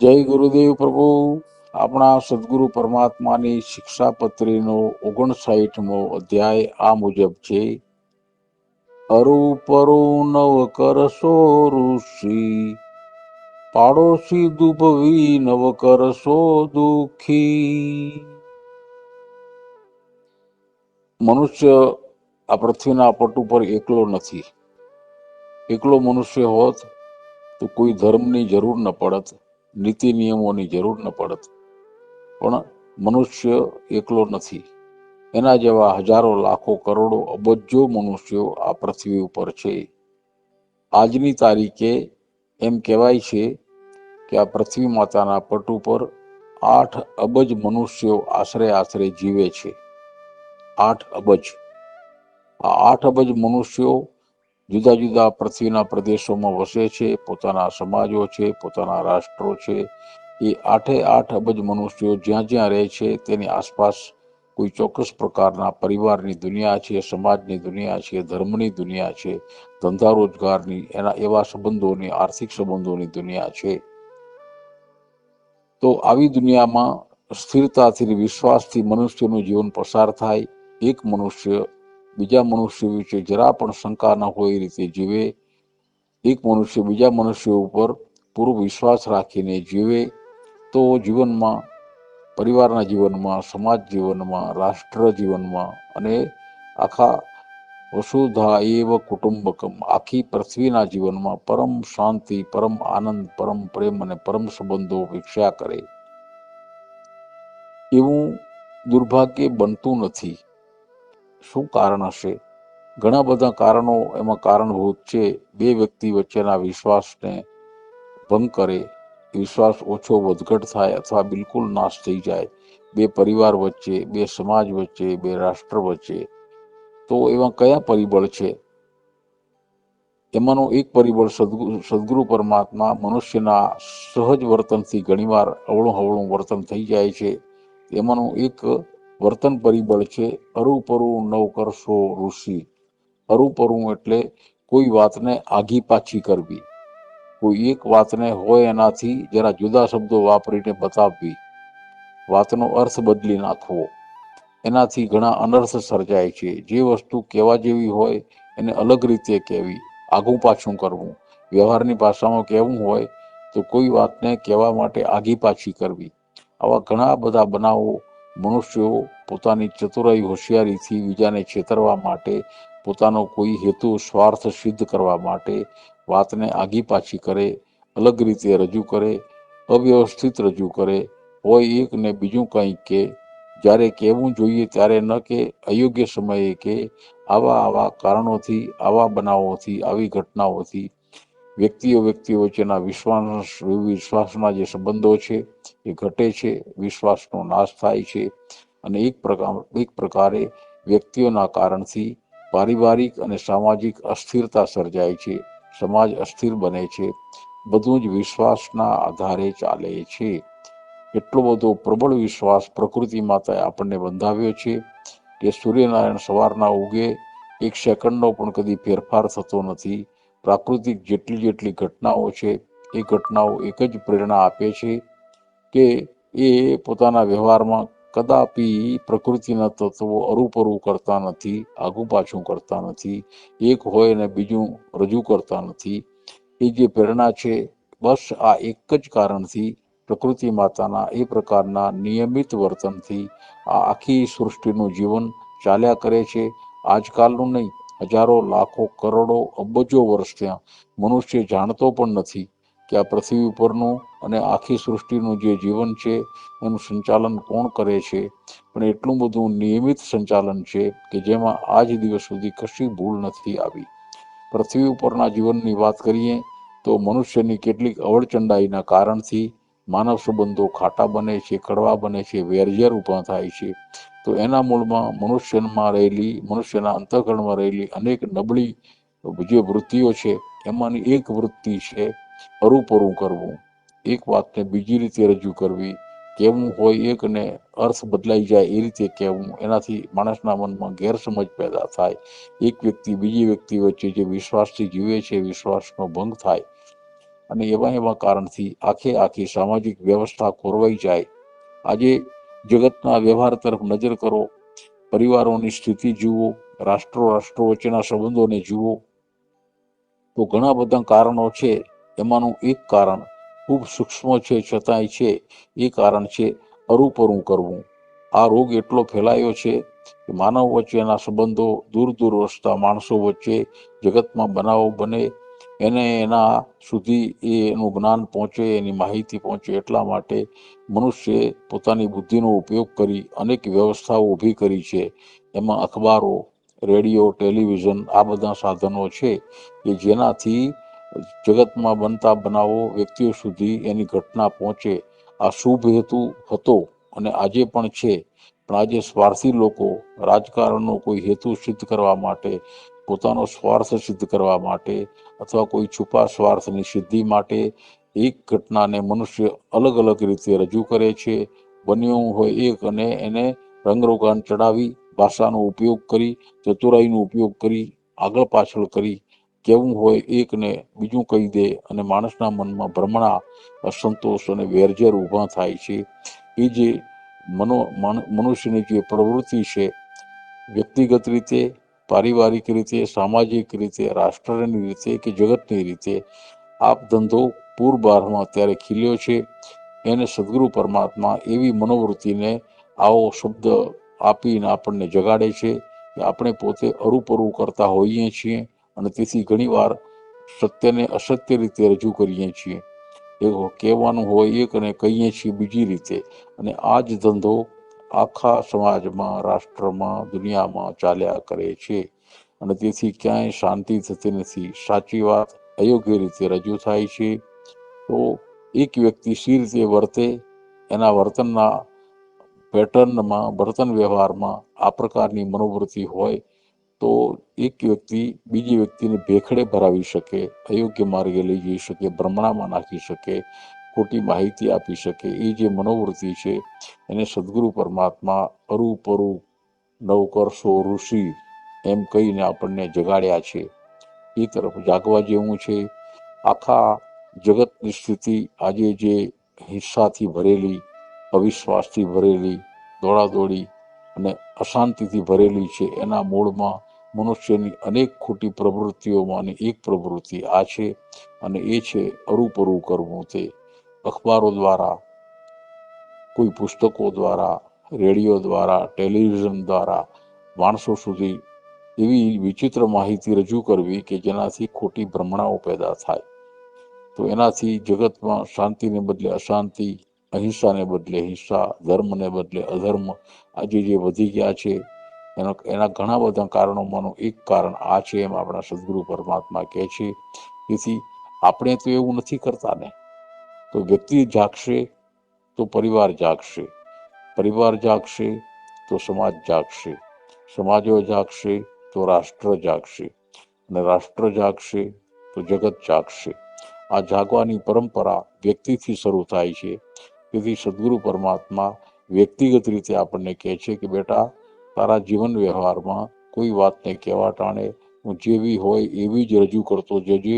જય ગુરુદેવ પ્રભુ. આપણા સદગુરુ પરમાત્માની શિક્ષાપત્રીનો 59મો અધ્યાય આ મુજબ છે. અરૂપરુ નવ કરશો ઋષિ, પાડોશી દુભવી નવ કરશો દુઃખી. મનુષ્ય આ પૃથ્વીના પટ ઉપર એકલો નથી. એકલો મનુષ્ય હોત તો કોઈ ધર્મની જરૂર ન પડત, નીતિ નિયમોની જરૂર ન પડત. પણ મનુષ્ય એકલો નથી. એના જેવા હજારો લાખો કરોડો અબજો મનુષ્યો આ પૃથ્વી ઉપર છે. આજની તારીખે એમ કહેવાય છે કે આ પૃથ્વી માતાના પટ ઉપર 8 અબજ મનુષ્યો આશરે જીવે છે. 8 અબજ. આ 8 અબજ મનુષ્યો જુદા જુદા પૃથ્વીના પ્રદેશોમાં વસે છે. પોતાના સમાજો છે, પોતાના રાષ્ટ્રો છે. એ 8 અબજ મનુષ્યો જ્યાં જ્યાં રહે છે તેની આસપાસ કોઈ ચોક્કસ પ્રકારના પરિવારની દુનિયા છે, સમાજની દુનિયા છે, ધર્મની દુનિયા છે, ધંધા રોજગારની, એના એવા સંબંધોની, આર્થિક સંબંધોની દુનિયા છે. તો આવી દુનિયામાં સ્થિરતાથી, વિશ્વાસથી મનુષ્યનું જીવન પસાર થાય. એક મનુષ્ય બીજા મનુષ્ય વિશે જરા પણ શંકા ન હોય એ રીતે જીવે. એક મનુષ્ય બીજા મનુષ્ય ઉપર પૂરો વિશ્વાસ રાખીને જીવે તો જીવનમાં, પરિવારના જીવનમાં, સમાજ જીવનમાં, રાષ્ટ્ર જીવનમાં અને આખા વસુધા એવ કુટુંબકમ, આખી પૃથ્વીના જીવનમાં પરમ શાંતિ, પરમ આનંદ, પરમ પ્રેમ અને પરમ સંબંધો વિકસ્યા કરે. એવું દુર્ભાગ્ય બનતું નથી. શું કારણ હશે? ઘણા બધા કારણો એમાં કારણભૂત છે. બે વ્યક્તિ વચ્ચેના વિશ્વાસને ભંગ કરે, વિશ્વાસ ઓછો વધઘટ થાય અથવા બિલકુલ નાશ થઈ જાય. બે પરિવાર વચ્ચે, બે સમાજ વચ્ચે, બે રાષ્ટ્ર વચ્ચે. તો એવા કયા પરિબળ છે? એમાંનું એક પરિબળ સદગુરુ પરમાત્મા મનુષ્યના સહજ વર્તનથી ઘણીવાર અવળું હવળું વર્તન થઈ જાય છે. એમાંનું એક વર્તન પરિબળ છે અરૂપરું નવ કરશો ઋષિ. અરૂપરું એટલે કોઈ વાતને આગી પાછી કરવી. કોઈ એક વાતને હોય એનાથી જરા જુદા શબ્દો વાપરીને બતાવવી, વાતનો અર્થ બદલી નાખવો. એનાથી ઘણા અનર્થ સર્જાય છે. જે વસ્તુ કહેવા જેવી હોય એને અલગ રીતે કહેવી, આગું પાછું કરવું. વ્યવહારની ભાષામાં કહેવું હોય તો કોઈ વાતને કહેવા માટે આગી પાછી કરવી. આવા ઘણા બધા બનાવો મનુષ્યો પોતાની ચતુરાઈ, હોશિયારીથી બીજાને છેતરવા માટે, પોતાનો કોઈ હેતુ, સ્વાર્થ સિદ્ધ કરવા માટે વાતને આગી પાછી કરે, અલગ રીતે રજૂ કરે, અવ્યવસ્થિત રજૂ કરે. હોય એક ને બીજું કંઈક કે, જ્યારે કહેવું જોઈએ ત્યારે ન કે, અયોગ્ય સમયે કે. આવા કારણોથી, આવા બનાવોથી, આવી ઘટનાઓથી વ્યક્તિઓ વચ્ચેના વિશ્વાસના જે સંબંધો છે એ ઘટે છે, વિશ્વાસનો નાશ થાય છે. અને એક પ્રકારે વ્યક્તિઓના કારણથી પારિવારિક અને સામાજિક અસ્થિરતા સર્જાય છે. સમાજ અસ્થિર બને છે. બધું જ વિશ્વાસના આધારે ચાલે છે. એટલો બધો પ્રબળ વિશ્વાસ પ્રકૃતિ માતાએ આપણને બંધાવ્યો છે કે સૂર્યનારાયણ સવારના ઉગે, એક સેકન્ડનો પણ કદી ફેરફાર થતો નથી. પ્રાકૃતિક જેટલી ઘટનાઓ છે એ ઘટનાઓ એક જ પ્રેરણા આપે છે કે એ પોતાના વ્યવહારમાં કદાપી પ્રકૃતિના તત્વો અરૂપરું કરતા નથી, આગું પાછું કરતા નથી, એક હોય ને બીજું રજૂ કરતા નથી. એ જે પ્રેરણા છે, બસ આ એક જ કારણથી, પ્રકૃતિ માતાના એ પ્રકારના નિયમિત વર્તનથી આ આખી સૃષ્ટિનું જીવન ચાલ્યા કરે છે. આજકાલનું નહીં, હજારો, લાખો, કરોડો, અબજો વર્ષ ત્યાં મનુષ્ય જાણતો પણ નથી કે આ પૃથ્વી ઉપરનું અને આખી સૃષ્ટિનું જે જીવન છે એનું સંચાલન કોણ કરે છે. પણ એટલું બધું નિયમિત સંચાલન છે કે જેમાં આજ દિવસ સુધી કશી ભૂલ નથી આવી. પૃથ્વી ઉપરના જીવનની વાત કરીએ તો મનુષ્યની કેટલીક અવળચંડાઈના કારણથી માનવ સંબંધો ખાટા બને છે, કડવા બને છે, વેરઝેર ઊભા થાય છે. તો એના મૂળમાં મનુષ્યના અંતઃકરણમાં રહેલી અનેક નબળી જે વૃત્તિઓ છે એમાંની એક વૃત્તિ છે અરૂપરું કરવું, એક વાતને બીજી રીતે રજૂ કરવી. કહેવું હોય એક ને અર્થ બદલાઈ જાય એ રીતે કહેવું. એનાથી માણસના મનમાં ગેરસમજ પેદા થાય. એક વ્યક્તિ બીજી વ્યક્તિ વચ્ચે જે વિશ્વાસથી જીવે છે, વિશ્વાસનો ભંગ થાય. અને એવા કારણથી આખી સામાજિક વ્યવસ્થા ખોરવાઈ જાય. આજે જગતના વ્યવહાર તરફ નજર કરો, પરિવારોની સ્થિતિ જુઓ, રાષ્ટ્રો વચ્ચેના સંબંધોને જુઓ, તો ઘણા બધા કારણો છે. એમાંનું એક કારણ ખૂબ સૂક્ષ્મ છે છતાંય છે, એ કારણ છે અરુપરું કરવું. આ રોગ એટલો ફેલાયો છે કે માનવ વચ્ચેના સંબંધો, દૂર વસતા માણસો વચ્ચે જગતમાં બનાવો બને, એના સુધી એનું જ્ઞાન પહોંચે, એની માહિતી પહોંચે, એટલા માટે મનુષ્યએ પોતાની બુદ્ધિનો ઉપયોગ કરી અનેક વ્યવસ્થાઓ ઊભી કરી છે. એમાં અખબારો, રેડિયો, ટેલિવિઝન, આ બધા સાધનો છે કે જેનાથી જગતમાં બનતા બનાવો વ્યક્તિઓ સુધી એની ઘટના પહોંચે. આ શુભ હેતુ હતો અને આજે પણ છે. પણ આજે સ્વાર્થી લોકો રાજકારણનો કોઈ હેતુ સિદ્ધ કરવા માટે, પોતાનો સ્વાર્થ સિદ્ધ કરવા માટે, અથવા કોઈ છુપા સ્વાર્થની સિદ્ધિ માટે એક ઘટનાને મનુષ્ય અલગ રીતે રજૂ કરે છે. બન્યું હોય એક અને એને રંગરોગાન ચડાવી, ભાષાનો ઉપયોગ કરી, ચતુરાઈનો ઉપયોગ કરી, આગળ પાછળ કરી, કેવું હોય એકને બીજું કહી દે અને માણસના મનમાં ભ્રમણા, અસંતોષ અને વેરઝેર ઊભા થાય છે. એ જે મનુષ્યની જે પ્રવૃત્તિ છે, વ્યક્તિગત રીતે, પારિવારિક રીતે, સામાજિક રીતે, રાષ્ટ્રની રીતે કે જગતની રીતે, આપ ધંધો પૂરબહારમાં અત્યારે ખીલ્યો છે. એને સદગુરુ પરમાત્મા એવી મનોવૃત્તિને આવો શબ્દ આપીને આપણને જગાડે છે કે આપણે પોતે અરુપરું કરતા હોઈએ છીએ અને તેથી ઘણીવાર સત્યને અસત્ય રીતે રજૂ કરીએ છીએ. એવું કહેવાનું હોય એક અને કહીએ છીએ બીજી રીતે. અને આ જ ધંધો આખા સમાજમાં, રાષ્ટ્રમાં, દુનિયામાં ચાલ્યા કરે છે. અને તેથી ક્યાંય શાંતિ થતી નથી. સાચી વાત અયોગ્ય રીતે રજૂ થાય છે. તો એક વ્યક્તિ સી રીતે વર્તે, એના વર્તનના પેટર્નમાં, વર્તન વ્યવહારમાં આ પ્રકારની મનોવૃત્તિ હોય તો એક વ્યક્તિ બીજી વ્યક્તિને ભેખડે ભરાવી શકે, અયોગ્ય માર્ગે લઈ જઈ શકે, ભ્રમણામાં નાખી શકે, ખોટી માહિતી આપી શકે. એ જે મનોવૃત્તિ છે એને સદગુરુ પરમાત્મા અરુપરું નવ કરશો ઋષિ એમ કહીને આપણને જગાડ્યા છે. એ તરફ જાગવા જેવું છે. આખા જગતની સ્થિતિ આજે જે હિંસાથી ભરેલી, અવિશ્વાસથી ભરેલી, દોડાદોડી અને અશાંતિથી ભરેલી છે, એના મૂળમાં મનુષ્યની અનેક ખોટી પ્રવૃત્તિઓમાંની એક પ્રવૃત્તિ આ છે અને એ છે અરુપરું કરવું. તે અખબારો દ્વારા, કોઈ પુસ્તકો દ્વારા, રેડિયો દ્વારા, ટેલિવિઝન દ્વારા માણસો સુધી એવી વિચિત્ર માહિતી રજૂ કરવી કે જેનાથી ખોટી ભ્રમણાઓ પેદા થાય. તો એનાથી જગતમાં શાંતિને બદલે અશાંતિ, અહિંસાને બદલે હિંસા, ધર્મને બદલે અધર્મ આજે જે વધી ગયા છે એના ઘણા બધા કારણોમાંનું એક કારણ આ છે એમ આપણા સદગુરુ પરમાત્મા કહે છે. તેથી આપણે તો એવું નથી કરતા ને. તો વ્યક્તિ જાગશે તો પરિવાર જાગશે, પરિવાર જાગશે તો સમાજ જાગશે, સમાજો જાગશે તો રાષ્ટ્ર જાગશે, અને રાષ્ટ્ર જાગશે તો જગત જાગશે. આ જાગવાની પરંપરા વ્યક્તિથી શરૂ થાય છે. તેથી સદગુરુ પરમાત્મા વ્યક્તિગત રીતે આપણને કહે છે કે બેટા, તારા જીવન વ્યવહારમાં કોઈ વાતને કહેવા ટાણે હું જેવી હોય એવી જ રજૂ કરતો જજે.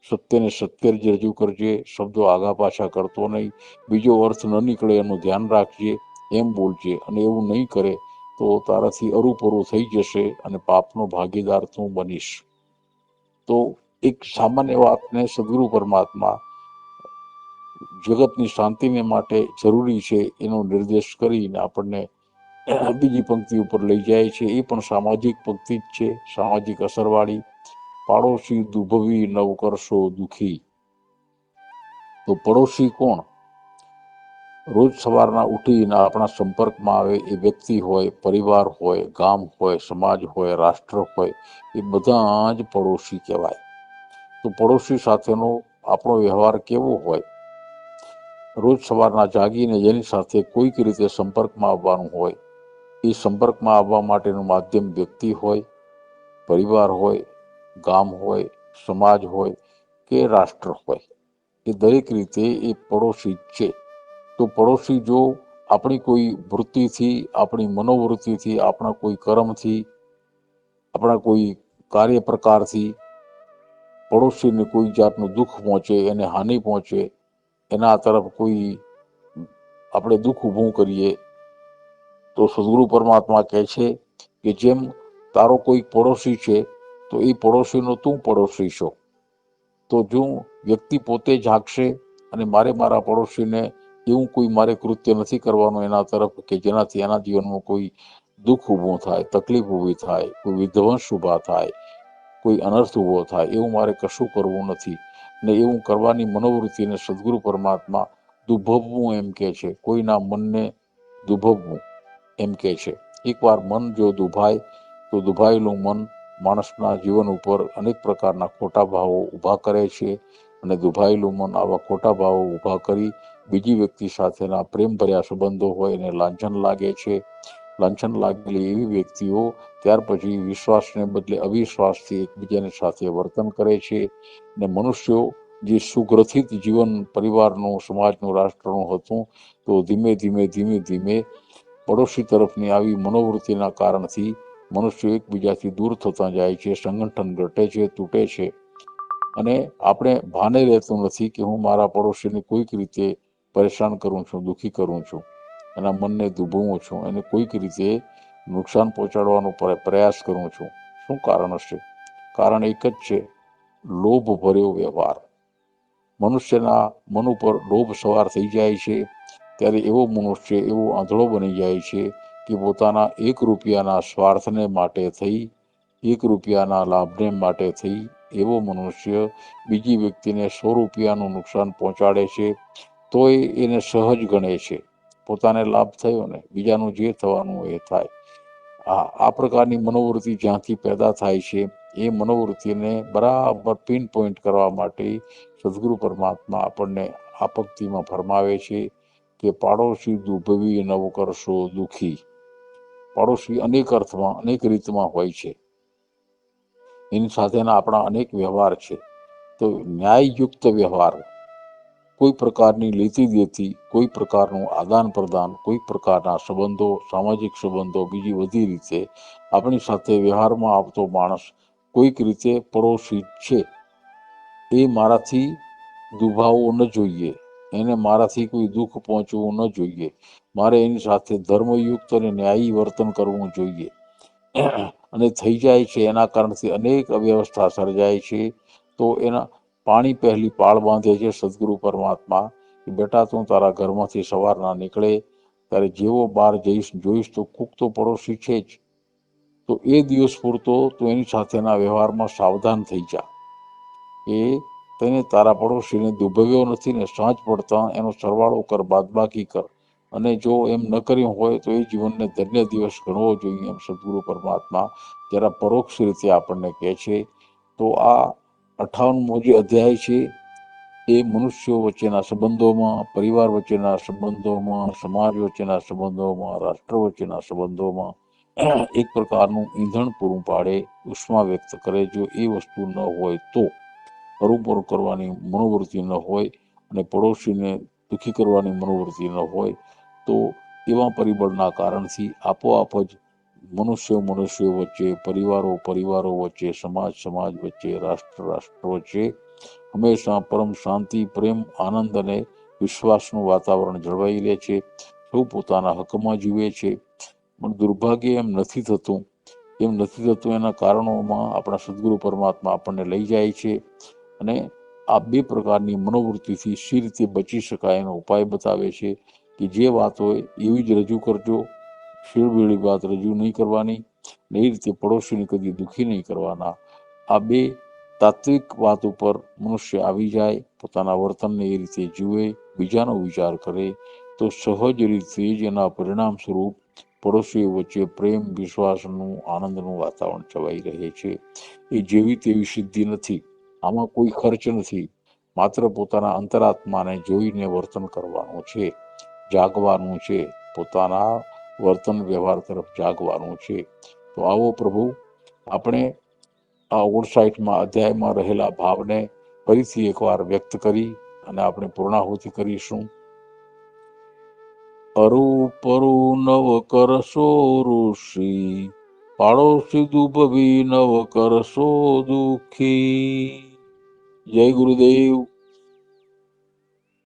સત્યને સત્ય જ રજૂ કરજે, શબ્દો આગા પાછા કરતો નહીં, બીજો અર્થ ન નીકળે એનું ધ્યાન રાખજે, એમ બોલજે. અને એવું નહીં કરે તો તારાથી અરુપરું થઈ જશે અને પાપનો ભાગીદાર તું બનીશ. તો એક સામાન્ય વાતને સદગુરુ પરમાત્મા જગતની શાંતિને માટે જરૂરી છે એનો નિર્દેશ કરીને આપણને બીજી પંક્તિ ઉપર લઈ જાય છે. એ પણ સામાજિક પંક્તિ જ છે, સામાજિક અસરવાળી. પાડોશી દુભવી નવ કરશો દુખી. તો પડોશી કોણ? રોજ સવારના ઉઠીને આપણા સંપર્કમાં આવે એ વ્યક્તિ હોય, પરિવાર હોય, ગામ હોય, સમાજ હોય, રાષ્ટ્ર હોય, એ બધા જ પડોશી કહેવાય. તો પડોશી સાથેનો આપણો વ્યવહાર કેવો હોય? રોજ સવારના જાગીને જેની સાથે કોઈક રીતે સંપર્કમાં આવવાનું હોય, એ સંપર્કમાં આવવા માટેનું માધ્યમ વ્યક્તિ હોય, પરિવાર હોય, ગામ હોય, સમાજ હોય કે રાષ્ટ્ર હોય, એ દરેક રીતે એ પડોશી છે. તો પડોશી જો આપણી કોઈ વૃત્તિથી, આપણી મનોવૃત્તિથી, આપણા કોઈ કર્મથી, આપણા કોઈ કાર્ય પ્રકારથી પડોશીને કોઈ જાતનું દુઃખ પહોંચે, એને હાનિ પહોંચે, એના તરફ કોઈ આપણે દુઃખ ઊભું કરીએ, તો સદગુરુ પરમાત્મા કહે છે કે જેમ તારો કોઈ પડોશી છે તો એ પડોશીનો તું પડોશી છો. તો જો વ્યક્તિ પોતે જાગશે અને મારા પડોશીને એવું કોઈ મારે કૃત્ય નથી કરવાનું એના તરફ કે જેનાથી એના જીવનમાં કોઈ દુઃખ ઊભું થાય, તકલીફ ઊભી થાય, કોઈ વિધ્વંસ ઊભા થાય, કોઈ અનર્થ ઊભો થાય, એવું મારે કશું કરવું નથી. ને એવું કરવાની મનોવૃત્તિને સદગુરુ પરમાત્મા દુભવવું એમ કે છે, કોઈના મનને દુભવવું એમ કે છે. એકવાર મન જો દુભાય તો દુભાયેલું મન માણસના જીવન ઉપર અનેક પ્રકારના ખોટા ભાવો ઊભા કરે છે, અને દુભાયેલું મન આવા ખોટા ભાવો ઊભા કરી બીજી વ્યક્તિ સાથેના પ્રેમભર્યા સંબંધો હોય એને લાંછન લાગે છે. લાંછન લાગેલી એવી વ્યક્તિઓ ત્યાર પછી વિશ્વાસને બદલે અવિશ્વાસથી એકબીજાની સાથે વર્તન કરે છે. ને મનુષ્યો જે સુગ્રથિત જીવન પરિવારનું, સમાજનું, રાષ્ટ્રનું હતું, તો ધીમે ધીમે પડોશી તરફની આવી મનોવૃત્તિના કારણથી મનુષ્યો એકબીજાથી દૂર થતા જાય છે, સંગઠન ઘટે છે, તૂટે છે. અને આપણે ભાને રહેતું નથી કે હું મારા પડોશીને કોઈક રીતે પરેશાન કરું છું, દુઃખી કરું છું, એના મનને દુભવું છું, એને કોઈક રીતે નુકસાન પહોંચાડવાનો પ્રયાસ કરું છું. શું કારણ હશે? કારણ એક જ છે, લોભ ભર્યો વ્યવહાર. મનુષ્યના મન ઉપર લોભ સવાર થઈ જાય છે ત્યારે એવો મનુષ્ય એવો આંધળો બની જાય છે કે પોતાના 1 રૂપિયાના સ્વાર્થને માટે થઈ, 1 રૂપિયાના લાભને માટે થઈ એવો મનુષ્ય બીજી વ્યક્તિને 100 રૂપિયાનું નુકસાન પહોંચાડે છે તોય એને સહજ ગણે છે. પોતાને લાભ થયો ને, બીજાનું જે થવાનું એ થાય. આ પ્રકારની મનોવૃત્તિ જ્યાંથી પેદા થાય છે એ મનોવૃત્તિને બરાબર પિન પોઈન્ટ કરવા માટે સદગુરુ પરમાત્મા આપણને આ પંક્તિમાં ફરમાવે છે કે પાડોશી દુભવી નવ કરશો દુઃખી. પાડોશી અનેક અર્થમાં, અનેક રીતમાં હોય છે. એની સાથેના આપણા અનેક વ્યવહાર છે. તો ન્યાયયુક્ત વ્યવહાર, કોઈ પ્રકારની લેતી દેતી, કોઈ પ્રકારનું આદાન પ્રદાન, કોઈ પ્રકારના સંબંધો, સામાજિક સંબંધો, બીજી બધી રીતે આપણી સાથે વ્યવહારમાં આવતો માણસ કોઈક રીતે પડોશી છે, એ મારાથી દુભાવવો ન જોઈએ, એને મારાથી કોઈ દુઃખ પહોંચવું ન જોઈએ. મારે એની સાથે ધર્મયુક્ત અને ન્યાયી વર્તન કરવું જોઈએ. અને થઈ જાય છે એના કારણથી અનેક અવ્યવસ્થા સર્જાય છે. તો એના પાણી પહેલી પાળ બાંધે છે સદગુરુ પરમાત્મા કે બેટા તું તારા ઘરમાંથી સવારના નીકળે ત્યારે જેવો બહાર જોઈશ તો કૂક તો પડોશી છે જ. તો એ દિવસ પૂરતો તું એની સાથેના વ્યવહારમાં સાવધાન થઈ જા. એ તેને તારા પડોશીને દુભવ્યો નથી ને, સાંજ પડતા એનો સરવાળો કર, બાદબાકી કર. અને જો એમ ન કર્યું હોય તો એ જીવનને ધન્ય દિવસ ગણવો જોઈએ એમ સદગુરુ પરમાત્મા જરા પરોક્ષ રીતે આપણને કહે છે. તો આ 58મો જે અધ્યાય છે એ મનુષ્યો વચ્ચેના સંબંધોમાં, પરિવાર વચ્ચેના સંબંધોમાં, સમાજ વચ્ચેના સંબંધોમાં, રાષ્ટ્ર વચ્ચેના સંબંધોમાં એક પ્રકારનું ઈંધણ પૂરું પાડે, ઉષ્મા વ્યક્ત કરે. જો એ વસ્તુ ન હોય તો, હરુપરું કરવાની મનોવૃત્તિ ન હોય અને પડોશીને દુઃખી કરવાની મનોવૃત્તિ ન હોય તો એવા પરિબળના કારણથી આપોઆપ જ મનુષ્યો વચ્ચે, પરિવારો વચ્ચે, સમાજ વચ્ચે, રાષ્ટ્ર વચ્ચે હંમેશા પરમ શાંતિ, પ્રેમ, આનંદ અને વિશ્વાસનું વાતાવરણ જળવાઈ રહે છે. સૌ પોતાના હકમાં જીવે છે. પણ દુર્ભાગ્ય એમ નથી થતું. એના કારણોમાં આપણા સદગુરુ પરમાત્મા આપણને લઈ જાય છે અને આ 2 પ્રકારની મનોવૃત્તિથી શી રીતે બચી શકાય એનો ઉપાય બતાવે છે કે જે વાત હોય એવી જ રજૂ કરજો, શીળબીળી વાત રજૂ નહીં કરવાની, ને એ રીતે પડોશીને કદી દુઃખી નહીં કરવાના. આ 2 તાત્વિક વાત ઉપર મનુષ્ય આવી જાય, પોતાના વર્તનને એ રીતે જુએ, બીજાનો વિચાર કરે, તો સહજ રીતે જ એના પરિણામ સ્વરૂપ પડોશીઓ વચ્ચે પ્રેમ, વિશ્વાસનું, આનંદનું વાતાવરણ છવાઈ રહે છે. એ જેવી તેવી સિદ્ધિ નથી, આમાં કોઈ ખર્ચ નથી. માત્ર પોતાના અંતરાત્માને જોઈને વર્તન કરવાનું છે, જાગવાનું છે, પોતાના વર્તન વ્યવહાર તરફ જાગવાનું છે. તો આવો પ્રભુ આપણે આ 59મા અધ્યાયમાં રહેલા ભાવને ફરીથી એકવાર વ્યક્ત કરી અને આપણે પૂર્ણાહુતિ કરીશું. અરૂપરુ નવ કરશો ઋષિ, પાડોશી દુભવી નવ કરશો દુઃખી. જય ગુરુદેવ.